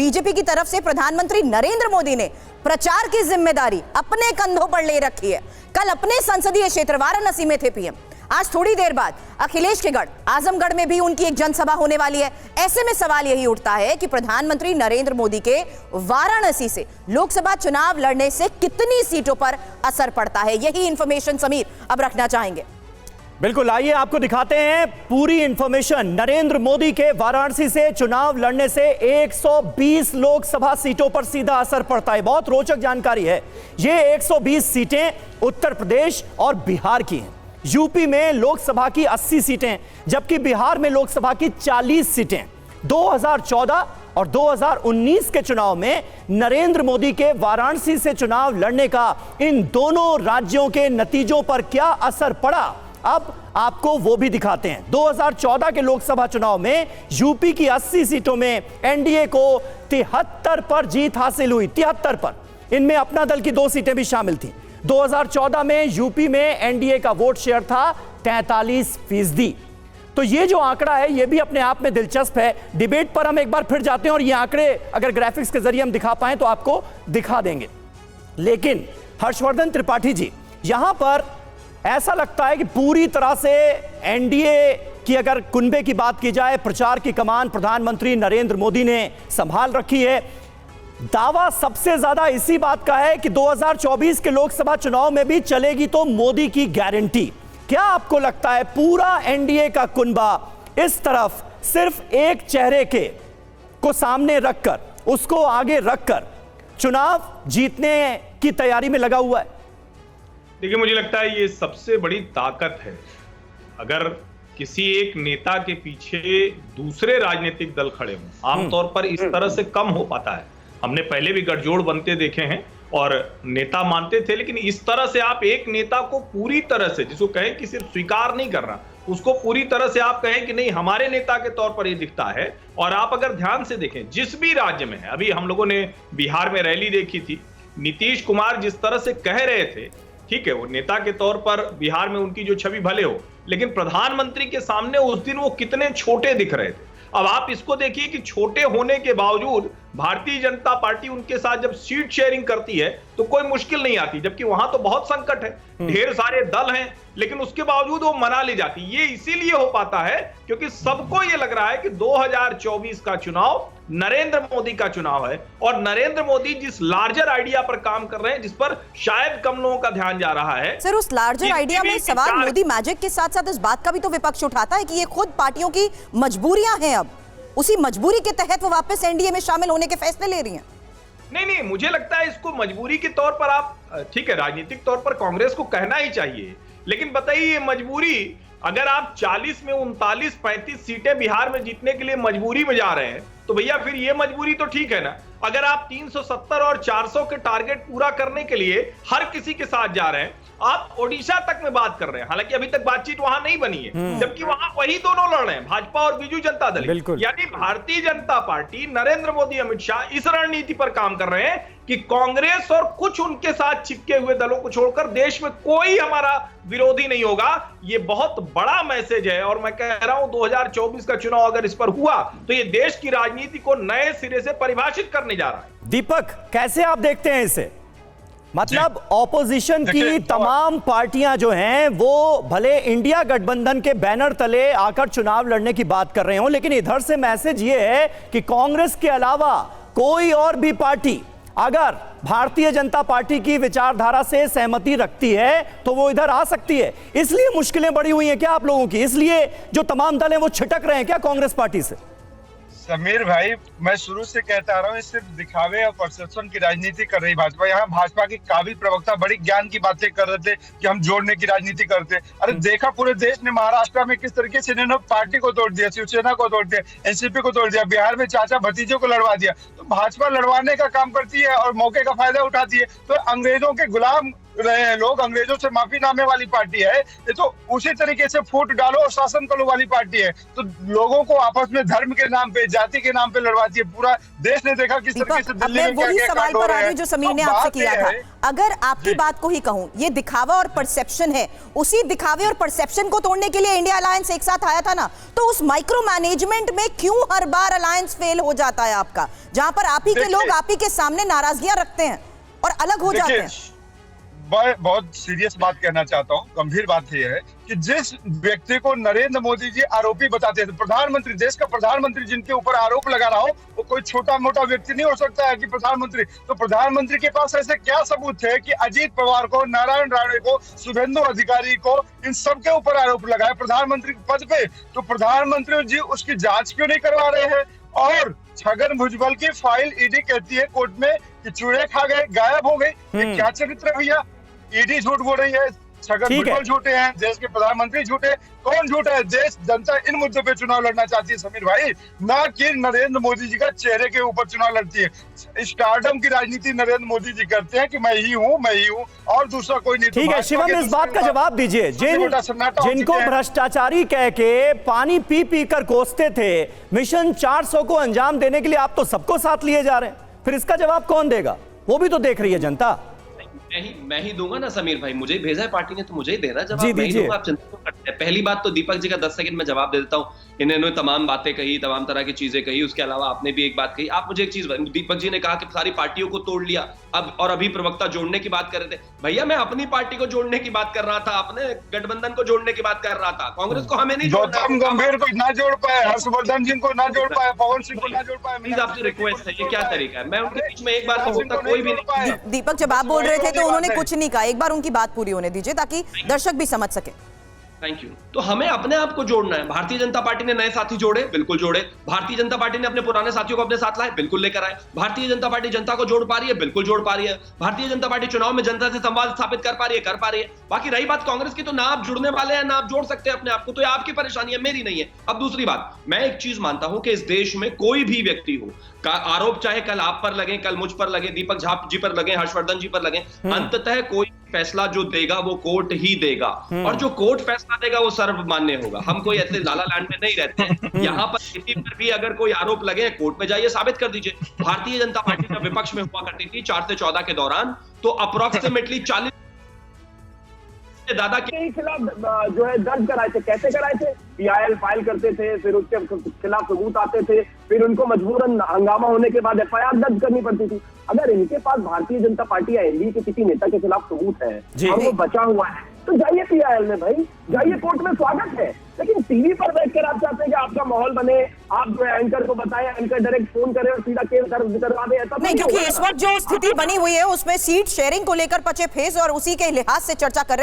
BJP की तरफ से प्रधानमंत्री नरेंद्र मोदी ने प्रचार की जिम्मेदारी अपने कंधों पर ले रखी है। कल अपने संसदीय क्षेत्र वाराणसी में थे पीएम। आज थोड़ी देर बाद अखिलेश के गढ़ आजमगढ़ में भी उनकी एक जनसभा होने वाली है। ऐसे में सवाल यही उठता है कि प्रधानमंत्री नरेंद्र मोदी के वाराणसी से लोकसभा चुनाव लड़ने से कितनी सीटों पर असर पड़ता है। यही इंफॉर्मेशन समीर अब रखना चाहेंगे। बिल्कुल, आइए आपको दिखाते हैं पूरी इंफॉर्मेशन। नरेंद्र मोदी के वाराणसी से चुनाव लड़ने से 120 लोकसभा सीटों पर सीधा असर पड़ता है। बहुत रोचक जानकारी है। ये 120 सीटें उत्तर प्रदेश और बिहार की हैं। यूपी में लोकसभा की 80 सीटें, जबकि बिहार में लोकसभा की 40 सीटें। 2014 और 2019 के चुनाव में नरेंद्र मोदी के वाराणसी से चुनाव लड़ने का इन दोनों राज्यों के नतीजों पर क्या असर पड़ा, अब आपको वो भी दिखाते हैं। 2014 के लोकसभा चुनाव में यूपी की 80 सीटों में एनडीए को 73 पर जीत हासिल हुई। 73 पर, इनमें अपना दल की 2 सीटें भी शामिल थीं। 2014 में यूपी में एनडीए का वोट शेयर था 43%। तो ये जो आंकड़ा है ये भी अपने आप में दिलचस्प है। डिबेट पर हम एक बार फिर जाते हैं और ये आंकड़े अगर ग्राफिक्स के जरिए हम दिखा पाएं तो आपको दिखा देंगे। लेकिन हर्षवर्धन त्रिपाठी जी, यहां पर ऐसा लगता है कि पूरी तरह से एनडीए की अगर कुनबे की बात की जाए, प्रचार की कमान प्रधानमंत्री नरेंद्र मोदी ने संभाल रखी है। दावा सबसे ज्यादा इसी बात का है कि 2024 के लोकसभा चुनाव में भी चलेगी तो मोदी की गारंटी। क्या आपको लगता है पूरा एनडीए का कुनबा इस तरफ सिर्फ एक चेहरे के को सामने रखकर, उसको आगे रखकर चुनाव जीतने की तैयारी में लगा हुआ है? देखिए, मुझे लगता है ये सबसे बड़ी ताकत है। अगर किसी एक नेता के पीछे दूसरे राजनीतिक दल खड़े हों, आमतौर पर इस तरह से कम हो पाता है। हमने पहले भी गठजोड़ बनते देखे हैं और नेता मानते थे, लेकिन इस तरह से आप एक नेता को पूरी तरह से, जिसको कहें कि सिर्फ स्वीकार नहीं कर रहा, उसको पूरी तरह से आप कहें कि नहीं हमारे नेता के तौर पर ये दिखता है। और आप अगर ध्यान से देखें जिस भी राज्य में है, अभी हम लोगों ने बिहार में रैली देखी थी, नीतीश कुमार जिस तरह से कह रहे थे, ठीक है वो नेता के तौर पर बिहार में उनकी जो छवि भले हो, लेकिन प्रधानमंत्री के सामने उस दिन वो कितने छोटे दिख रहे थे। अब आप इसको देखिए कि छोटे होने के बावजूद भारतीय जनता पार्टी उनके साथ जब सीट शेयरिंग करती है तो कोई मुश्किल नहीं आती, जबकि वहां तो बहुत संकट है, ढेर सारे दल हैं, लेकिन उसके बावजूद वो मना ली जाती। ये इसीलिए हो पाता है क्योंकि सबको ये लग रहा है कि 2024 का चुनाव नरेंद्र मोदी का चुनाव है और नरेंद्र मोदी जिस लार्जर आइडिया पर काम कर रहे हैं, जिस पर शायद कम लोगों का ध्यान जा रहा है। सर, उस लार्जर आइडिया में सवाल मोदी मैजिक के साथ साथ इस बात का भी तो विपक्ष उठाता है कि ये खुद पार्टियों की मजबूरियां हैं। अब उसी मजबूरी के तहत वो वापस एनडीए में शामिल होने के फैसले ले रही हैं। नहीं, मुझे लगता है इसको मजबूरी के तौर पर आप, ठीक है राजनीतिक तौर पर कांग्रेस को कहना ही चाहिए, लेकिन बताइए ये मजबूरी, अगर आप 40 में 39-35 सीटें बिहार में जीतने के लिए मजबूरी में जा रहे हैं तो भैया फिर ये मजबूरी तो ठीक है ना। अगर आप 370 और 400 के टारगेट पूरा करने के लिए हर किसी के साथ जा रहे हैं, आप ओडिशा तक में बात कर रहे हैं, हालांकि अभी तक बातचीत वहां नहीं बनी है, जबकि वहां वही दोनों लड़ रहे हैं, भाजपा और बीजू जनता दल। यानी भारतीय जनता पार्टी, नरेंद्र मोदी, अमित शाह इस रणनीति पर काम कर रहे हैं कि कांग्रेस और कुछ उनके साथ चिपके हुए दलों को छोड़कर देश में कोई हमारा विरोधी नहीं होगा। ये बहुत बड़ा मैसेज है और मैं कह रहा हूं 2024 का चुनाव अगर इस पर हुआ तो ये देश की राजनीति को नए सिरे से परिभाषित करने जा रहा है। दीपक, कैसे आप देखते हैं इसे? मतलब ऑपोजिशन की तमाम पार्टियां जो हैं वो भले इंडिया गठबंधन के बैनर तले आकर चुनाव लड़ने की बात कर रहे हो, लेकिन इधर से मैसेज ये है कि कांग्रेस के अलावा कोई और भी पार्टी अगर भारतीय जनता पार्टी की विचारधारा से सहमति रखती है तो वो इधर आ सकती है। इसलिए मुश्किलें बढ़ी हुई हैं क्या आप लोगों की? इसलिए जो तमाम दल हैं वो छिटक रहे हैं क्या कांग्रेस पार्टी से? समीर भाई, मैं शुरू से कहता रहा हूँ सिर्फ दिखावे और परसेप्शन की राजनीति कर रही भाजपा। यहाँ भाजपा की काबिल प्रवक्ता बड़ी ज्ञान की बातें कर रहे थे कि हम जोड़ने की राजनीति करते। अरे देखा पूरे देश ने महाराष्ट्र में किस तरीके से इन्होंने पार्टी को तोड़ दिया, शिवसेना को तोड़ दिया, एनसीपी को तोड़ दिया, बिहार में चाचा भतीजों को लड़वा दिया। तो भाजपा लड़वाने का काम करती है और मौके का फायदा उठाती है। तो अंग्रेजों के गुलाम रहे हैं लोग, अंग्रेजों से माफीनामे वाली पार्टी है ये, तो उसी तरीके से फूट डालो और शासन करो वाली पार्टी है। तो लोगों को आपस में धर्म के नाम पे, जाति के नाम पे लड़वाती है। पूरा देश ने देखा किस तरीके से दिल्ली में वही सवाल पर आ रही जो समीर ने आपसे किया था। अगर आपकी बात को ही कहूं, ये दिखावा और परसेप्शन है, उसी दिखावे और परसेप्शन को तोड़ने के लिए इंडिया अलायंस एक साथ आया था ना, तो उस माइक्रो मैनेजमेंट में क्यों हर बार अलायंस फेल हो जाता है आपका, जहां पर आप ही के लोग आप ही के सामने नाराजगियां रखते हैं और अलग हो जाते हैं? मैं बहुत सीरियस बात कहना चाहता हूँ, गंभीर बात यह है कि जिस व्यक्ति को नरेंद्र मोदी जी आरोपी बताते थे, प्रधानमंत्री, देश का प्रधानमंत्री जिनके ऊपर आरोप लगा रहा हो, वो कोई छोटा मोटा व्यक्ति नहीं हो सकता है कि प्रधानमंत्री। तो प्रधानमंत्री के पास ऐसे क्या सबूत थे कि अजीत पवार को, नारायण राणे को, शुभेंदु अधिकारी को, इन सबके ऊपर आरोप लगाए प्रधानमंत्री पद पे? तो प्रधानमंत्री जी उसकी जांच क्यों नहीं करवा रहे हैं? और छगन भुजबल की फाइल ईडी कहती है कोर्ट में कि चूहे खा गए, गायब हो गई। ये क्या चरित्र है भैया? ईडी झूठ बोल रही है, छगन भुजबल झूठे हैं, देश के प्रधानमंत्री झूठे। कौन झूठा है? देश जनता इन मुद्दों पे चुनाव लड़ना चाहती है समीर भाई, ना कि नरेंद्र मोदी जी का चेहरे के ऊपर चुनाव लड़ती है। स्टारडम की राजनीति नरेंद्र मोदी जी करते हैं कि मैं ही हूँ और दूसरा कोई नहीं। ठीक है शिवम, इस बात का जवाब दीजिए, जिनको भ्रष्टाचारी कह के पानी पी पी कर कोसते थे, मिशन 400 को अंजाम देने के लिए आप तो सबको साथ लिए जा रहे हैं, फिर इसका जवाब कौन देगा? वो भी तो देख रही है जनता। मैं ही दूंगा ना समीर भाई, मुझे ही भेजा है पार्टी ने तो मुझे ही देना जवाब। मैं ही दूंगा, आप चिंता क्यों करते हैं? पहली बात तो दीपक जी का 10 सेकंड में जवाब दे देता हूँ। इन्होंने तमाम बातें कही, तमाम तरह की चीजें कही, उसके अलावा आपने भी एक बात कही। आप मुझे एक चीज, दीपक जी ने कहा कि सारी पार्टियों को तोड़ लिया, अब और अभी प्रवक्ता जोड़ने की बात कर रहे थे। भैया मैं अपनी पार्टी को जोड़ने की बात कर रहा था, अपने गठबंधन को जोड़ने की बात कर रहा था, कांग्रेस को हमें नहीं जोड़ना। गौतम गंभीर को ना जोड़ पाए, हर्षवर्धन जी को ना जोड़ पाए, पवन सिंह को ना जोड़ पाए। प्लीज आपसे रिक्वेस्ट है, ये क्या तरीका है? मैं उनके बीच में एक बार को बोलता, कोई भी नहीं। दीपक जब आप बोल रहे थे तो उन्होंने कुछ नहीं कहा, एक बार उनकी बात पूरी होने दीजिए ताकि दर्शक भी समझ सके। Thank you. तो हमें अपने आप को जोड़ना है। भारतीय जनता पार्टी ने नए साथी जोड़े, बिल्कुल जोड़े। भारतीय जनता पार्टी ने अपने पुराने साथियों को अपने साथ लाए, बिल्कुल लेकर आए। भारतीय जनता पार्टी जनता को जोड़ पा रही है, बिल्कुल जोड़ पा रही है। भारतीय जनता पार्टी चुनाव में जनता से संवाद स्थापित कर पा रही है, कर पा रही है। बाकी रही बात कांग्रेस की, तो ना आप जुड़ने वाले हैं ना आप जोड़ सकते हैं अपने आप को, तो ये आपकी परेशानी है, मेरी नहीं है। अब दूसरी बात, मैं एक चीज मानता हूं कि इस देश में कोई भी व्यक्ति हो का आरोप, चाहे कल आप पर लगे, कल मुझ पर लगे, दीपक झा जी पर लगे, हर्षवर्धन जी पर लगे, अंततः कोई फैसला जो देगा वो कोर्ट ही देगा, और जो कोर्ट फैसला देगा वो सर्वमान्य होगा। हम कोई ऐसे लाला लैंड में नहीं रहते हैं। यहाँ पर किसी पर भी अगर कोई आरोप लगे, कोर्ट में जाइए, साबित कर दीजिए। भारतीय जनता पार्टी जब विपक्ष में हुआ करती थी 4 से 14 के दौरान, तो अप्रोक्सीमेटली 40 दादा के खिलाफ जो है दर्ज कराए थे। कैसे कराए थे? PIL फाइल करते थे, फिर उसके खिलाफ सबूत आते थे, फिर उनको मजबूरन हंगामा होने के बाद FIR दर्ज करनी पड़ती थी। अगर इनके पास भारतीय जनता पार्टी या एनडीए के किसी नेता के खिलाफ सबूत है और वो बचा हुआ है, तो जाइए PIL में भाई, जाइए, कोर्ट में स्वागत है। लेकिन टीवी पर बैठकर आप चाहते हैं कि आपका माहौल बने, आप जो है एंकर को बताएं, एंकर डायरेक्ट फोन करे और सीधा केस करवा दे, ऐसा नहीं, क्योंकि इस वक्त जो स्थिति बनी हुई है उसमें सीट शेयरिंग को लेकर पचे फेस और उसी के लिहाज से चर्चा कर